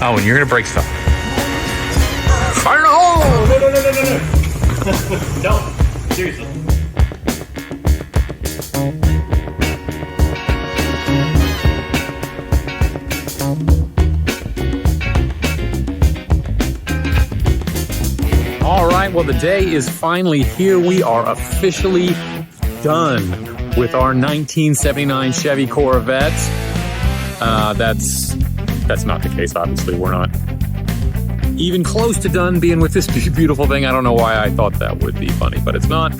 Oh, and you're gonna break stuff. Fire in a hole! No. Don't. Seriously. All right, well, the day is finally here. We are officially done with our 1979 Chevy Corvette. That's not the case, obviously. We're not even close to done being with this beautiful thing. I don't know why I thought that would be funny, but it's not.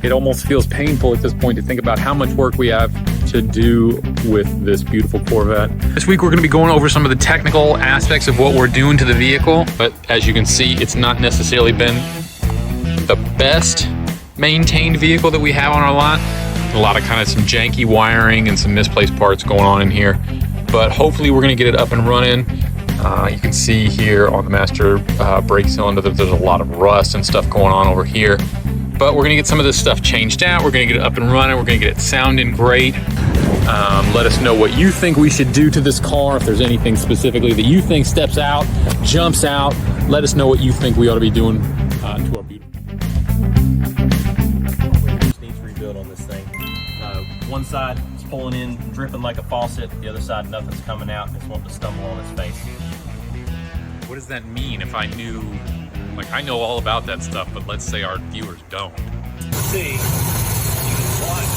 It almost feels painful at this point to think about how much work we have to do with this beautiful Corvette. This week we're going to be going over some of the technical aspects of what we're doing to the vehicle, but as you can see, it's not necessarily been the best maintained vehicle that we have on our lot. A lot of kind of some janky wiring and some misplaced parts going on in here, but hopefully we're going to get it up and running. You can see here on the master brake cylinder that there's a lot of rust and stuff going on over here. But we're gonna get some of this stuff changed out. We're gonna get it up and running. We're gonna get it sounding great. Let us know what you think we should do to this car. If there's anything specifically that you think steps out, jumps out, let us know what you think we ought to be doing to our beautiful. Just needs rebuild on this thing. One side is pulling in, dripping like a faucet. The other side, nothing's coming out, and it's wanting to stumble on its face. What does that mean if I knew, like I know all about that stuff, but let's say our viewers don't? See, you can watch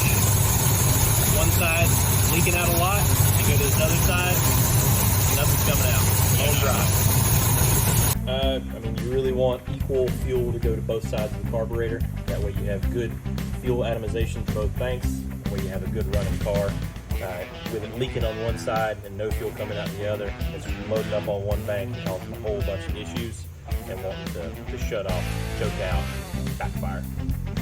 one side leaking out a lot, and go to this other side, nothing's coming out. All dry. I mean, you really want equal fuel to go to both sides of the carburetor. That way you have good fuel atomization to both banks. That way you have a good running car. With it leaking on one side and no fuel coming out the other, it's loading up on one bank and causing a whole bunch of issues and wanting to shut off, choke out, backfire.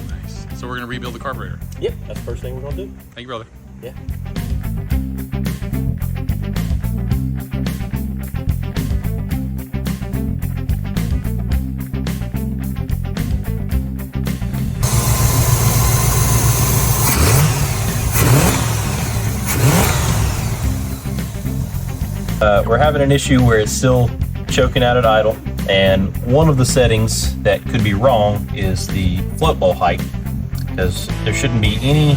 Nice. So we're gonna rebuild the carburetor. Yep, that's the first thing we're gonna do. Thank you, brother. Yeah. We're having an issue where it's still choking out at idle, and one of the settings that could be wrong is the float bowl height, because there shouldn't be any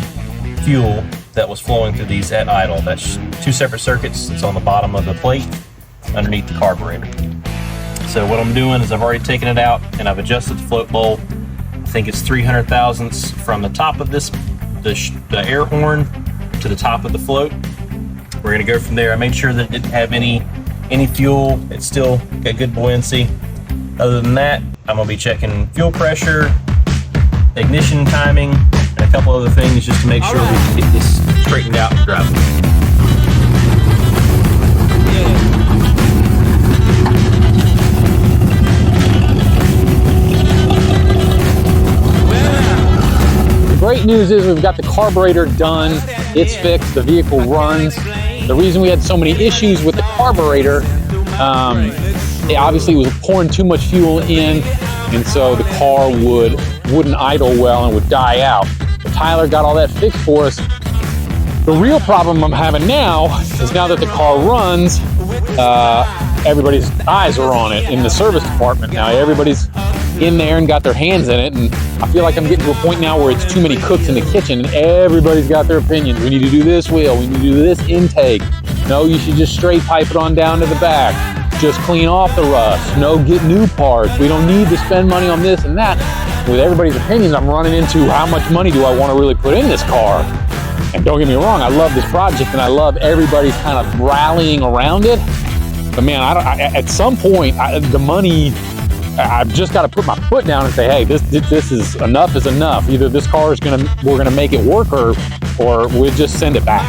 fuel that was flowing through these at idle. That's two separate circuits. It's on the bottom of the plate underneath the carburetor. So what I'm doing is I've already taken it out and I've adjusted the float bowl. I think it's 300 thousandths from the top of this, the air horn to the top of the float. We're gonna go from there. I made sure that it didn't have any fuel. It's still got good buoyancy. Other than that, I'm gonna be checking fuel pressure, ignition timing, and a couple other things just to make sure we can get this straightened out and driving. The great news is we've got the carburetor done. It's fixed. The vehicle runs. The reason we had so many issues with the carburetor, it obviously was pouring too much fuel in, and so the car wouldn't idle well and would die out. But Tyler got all that fixed for us. The real problem I'm having now is now that the car runs, everybody's eyes are on it in the service department now. Everybody's in there and got their hands in it, and I feel like I'm getting to a point now where it's too many cooks in the kitchen and everybody's got their opinions. We need to do this wheel, we need to do this intake. No, you should just straight pipe it on down to the back. Just clean off the rust. No, get new parts. We don't need to spend money on this and that. With everybody's opinions, I'm running into how much money do I want to really put in this car? And don't get me wrong, I love this project and I love everybody's kind of rallying around it. But man, at some point, the money, I've just got to put my foot down and say, hey, this is enough is enough. Either this car is we're gonna make it work, or we'll just send it back.